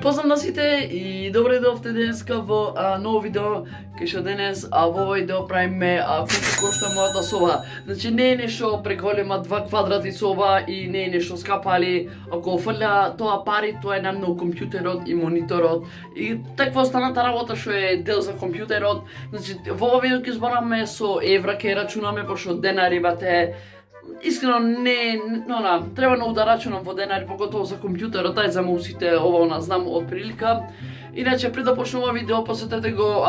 Поздрав на сите и добре дојдовте денеска во ново видео, кај што денес во овој видео правиме колку кошта мојата соба. Значи не е нешто преголема 2 квадрати соба и не е нешто скапа, али ако фрля тоа пари, тоа е намно компјутерот и мониторот и таква останата работа што е дел за компјутерот. Значи во овој видео ќе збораме со евра, ќе рачунаме пошто денари бате. Искрено не, треба многу да рачунам во денари, поготово за компјутерот, ај за мусите, ова знам од прилика. Иначе, пред да почнем ова видео, посетете го,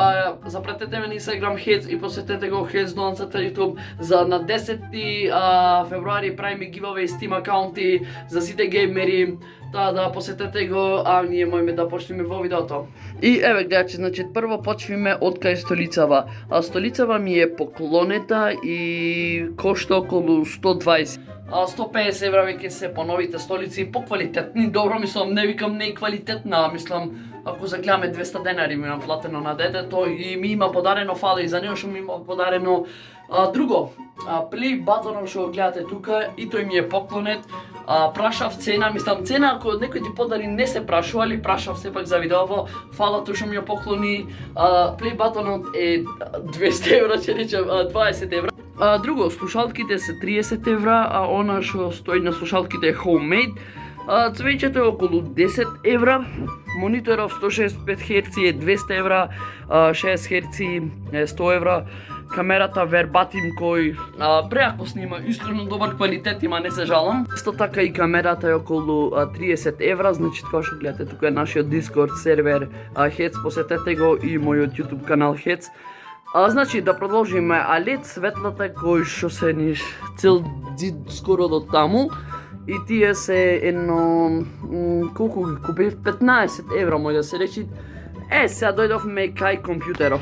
запретете ме на Instagram Heads и посетете го Heads Donanцата YouTube за на 10 февруари правиме giveaway Steam акаунти за сите геймери. Да посетете го, ние можеме да почнеме во видеото. И еве гледачи, значи прво почвиме од кај столицава. Столицава ми е поклонета и кошта околу 120. 150 евра веќе се по новите столици, поквалитетни, добро мислам, не викам не квалитетна, мислам, ако загледаме 200 денари ми наплатено на детето и ми има подарено, фала и за него што ми има подарено. Друго, play button што гледате тука и тој ми е поклонет. Прашав цена, мислам цена ако некој ти подари не се прашували, прашав сепак за видеово, фала тој што ми ја поклони. Play buttonот е 200 евра, ќе речем 20 евра. Друго, слушалките се 30 евра, а она што стои на слушалките е homemade. Цвеќето е околу 10 евра, мониторов 165 Hz е 200 евра, 60 Hz е 100 евра, камерата Verbatim кој преако снима, искрено добар квалитет има, не се жалам. Исто така и камерата е околу 30 евра, значи како што гледате тука е нашиот Discord сервер Heads, посетете го и мојот YouTube канал Heads. Значи да продолжиме, LED светлата кој што се ниш цел зид скоро до таму и тие се едно колку ги купив 15 евра може да се речи. Сега дојдовме кај компјутеров.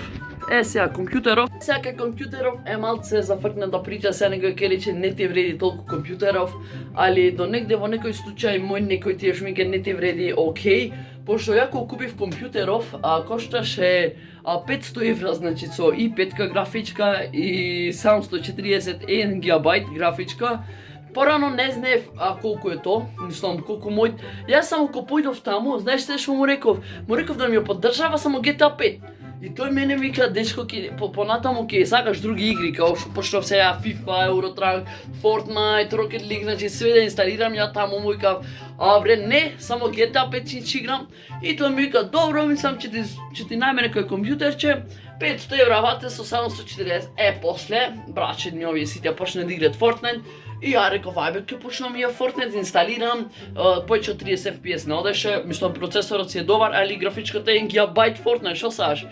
Сега компјутеров. Сега кај компјутеров е малце зафркна да прича, сега некој ќе рече не ти вреди толку компјутеров, али до негде во некој случај мој некој тие шмике не ти вреди окей, пошто ја кога купив компјутеров, кошташе 500 евра, значи со и 5 графичка и 741 гигабајт графичка. Порано не знаев колку е то, мислам колку мој. Јас само кога појдов таму, знаеш што му реков? Му реков да ми ја поддржава само GTA 5. И тој мене вика, дечко, понатаму ќе сакаш други игри, као што почнав сега FIFA, Eurotrack, Fortnite, Rocket League, значи све да инсталирам, ја таму му викав, бре, не, само GTA 5 ќе играм. И тој ми вика, добро, мислам, ќе ти најме некој компјутерче, 500 евра вате со 740. После, брачет ми овие сите почна да играт Fortnite, и ја реков, ајбе, ќе почнам и ја Fortnite, инсталирам, повеќе од 30 FPS не одеше, мислам, процесорот си е добар, али графичката е 1 гигабајт Fortnite, шо саш?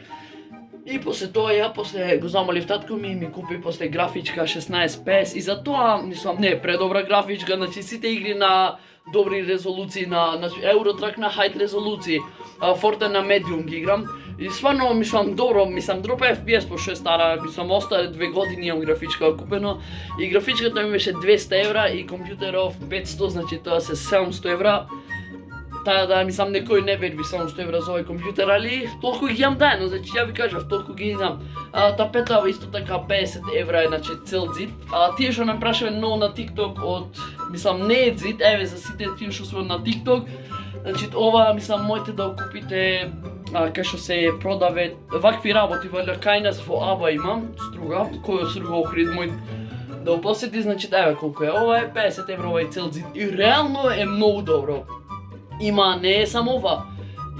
И после тоа после го замолив татко ми и ми купи после графичка 16 FPS и за тоа, мислам, не, предобра графичка, значи сите игри на добри резолуции, на Eurotrack на high резолуции, Fortnite на medium ги играм. И стварно, мислам, добро, мислам, дропа FPS пошто е стара, мислам, остале 2 години имам графичка купено и графичката ми беше 200 евра и компјутеров 500, значи тоа се 700 евра. Да, мислам, некој не верби 700 евра за овој компјутер, али толку ги имам дајно, значи ја ви кажав, толку ги имам. Тапета исто така 50 евра е, значи цел зид. Тие што ме прашаве многу на TikTok од, мислам, не е зид, еве за сите тие што сме на TikTok. Значи ова, мислам, можете да го купите кај што се продаве вакви работи, валја кај нас во Аба имам, струга, кој струга охрид мој да го посети, значи еве колку е, ова е 50 евра овој цел зид и реално е многу добро. Има, не е само ова,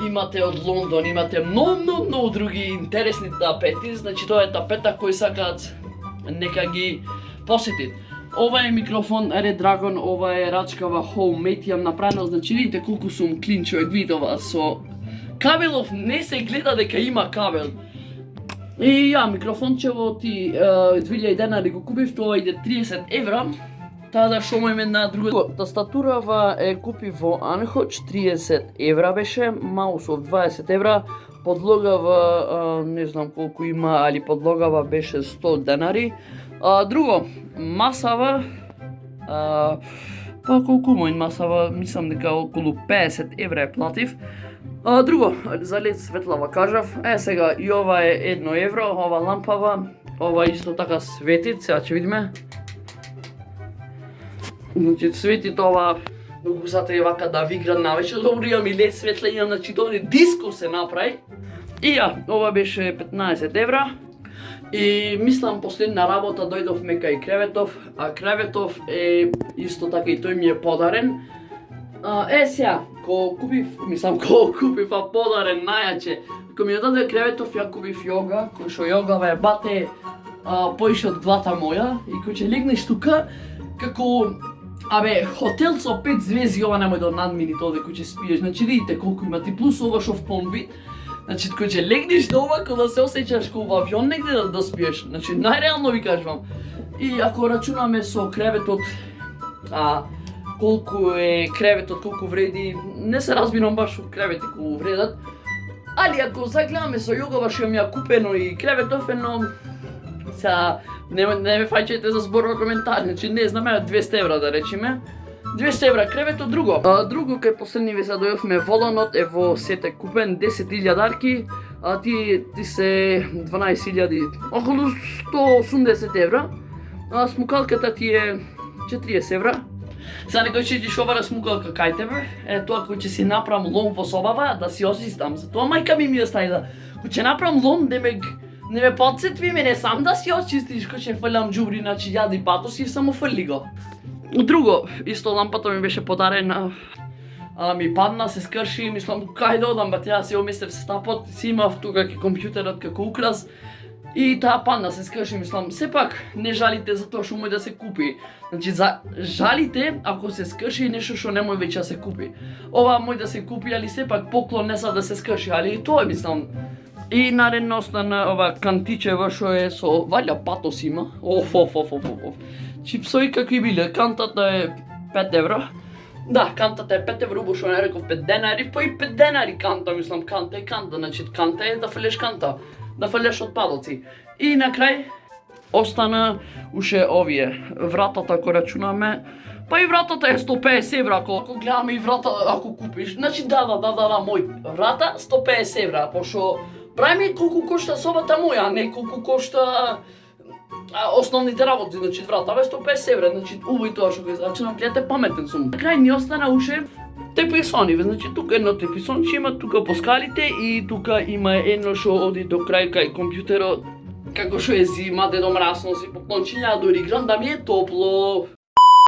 имате од Лондон, имате многу други интересни тапети, значи тоа е тапета кој сакаат нека ги посетит. Ова е микрофон Red Dragon, ова е рачкава homemade, јам направено, значи видите колку сум клин човек, видите ова со кабелов, не се гледа дека има кабел. И микрофончево ти 2000 денари го купив, тоа иде 30 евра. Да што имаме на друго. Тастатурава е купив во Анхоч, 30 евра беше, маусов 20 евра, подлогава не знам колку има, али подлогава беше 100 денари. Друго, масава, колку мој масава, мислам дека околу 50 евра е платив. Друго, за LED светлава кажав, сега и ова е 1 евро, ова лампава, ова исто така свети, сега ќе видиме. Значи свети тоа Гусата е вака да ви играт навечер, добро имам и лед светлења, значи дојде диско се направи. И ова беше 15 евра. И мислам последна работа дојдовме кај Креветов, а Креветов е исто така и тој ми е подарен. Сега, ко купив подарен најаче. Ко ми ја даде Креветов, ја купив јога, кој шо јогава е бате поише од глата моја и кој ќе легнеш тука, како хотел со 5 звезди, ова немој да надмини тоа дека ќе спиеш. Значи видите колку има ти плюс ова шо вполн вид. Значи кој ќе легнеш до ова, кога да се осеќаш како во авион негде да спиеш. Значи најреално ви кажувам. И ако рачунаме со креветот, колку е креветот, колку вреди, не се разбирам баш од кревети колку вредат. Али ако загледаме со јогава што ми ја купено и креветов едно, сега не ме фаќајте за зборува коментар, значи не знаме 200 евра да речеме. 200 евра креветот, друго. Друго кај последни ви задојавме волонот, ево сете купен 10.000 дарки, а ти се 12.000, околу 180 евра. А смукалката ти е 40 евра. Сега некој ќе идиш овара смукалка кај тебе, тоа кој ќе си направам лом во собава, да си осистам. Затоа мајка ми ја стави да, кој ќе направам лом, не ме подсетви мене сам да си очистиш, кој ќе фрлам џубри, значи јади патос и само фрли го. Друго, исто лампата ми беше подарена, ми падна, се скрши, мислам кај да одам, ја си омислев стапот, си имав тука ке компјутерот како украс и таа падна, се скрши, мислам, сепак не жалите за тоа што мој да се купи. Значи, жалите ако се скрши нешто што не мој веќе да се купи. Ова мој да се купи, али сепак поклон не са да се скрши, али и тоа е, мислам. И наредно остана ова кантичево што е со валја патос има. Чипсови какви биле, кантата е 5 евра. Да, кантата е 5 евра, убошо не реков 5 денари, па и 5 денари канта, мислам, канта е канта, значи канта е да фрлеш канта, да фрлеш отпадоци. И на крај остана уште овие, вратата ако рачунаме, па и вратата е 150 евра, ако гледаме и врата ако купиш, значи да, мој врата 150 евра, пошо прави колку кошта собата моја, а не колку кошта основните работи, значи врата бе 150 евра, значи убај тоа што го израчунам, гледате паметен сум. На крај ни остана уште теписони, значи тука едно теписонче има тука по скалите и тука има едно што оди до крај кај компјутерот, како што е зима, дедо мрасно си поклончиња, дори играм да ми е топло.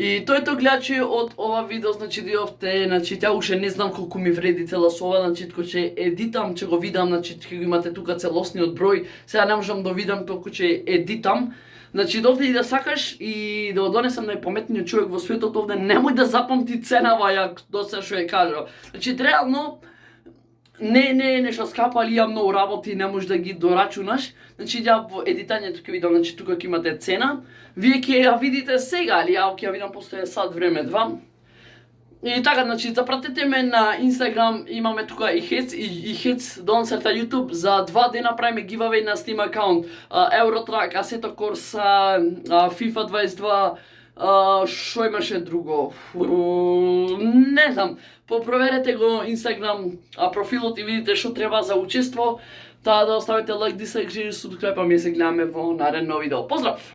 И тој гледачи од ова видео, значи диовте, значи тя уште не знам колку ми вреди цела сова, значи кога ќе едитам, ќе го видам, значи ќе го имате тука целосниот број. Сега не можам да видам толку ќе едитам. Значи довде и да сакаш и да донесам најпаметниот човек во светот овде, немој да запамти ценава ја до се што е кажал. Значи реално не е нешто скапа, али ја многу работи не можеш да ги дорачунаш. Значи ја во едитањето ќе видам, значи тука ќе имате цена. Вие ќе ја видите сега, али ја ќе ја видам после сат време, два. И така, значи запратете ме на Instagram, имаме тука и hits донцерта YouTube, за 2 дена правиме giveaway на Steam акаунт, Eurotrack, Assetto Corsa, FIFA 22, шо имаше друго, не знам, проверете го Instagram профилот и видите што треба за учество, да оставите лайк, дислайк, subscribe, а ми се гледаме во наредно видео. Поздрав!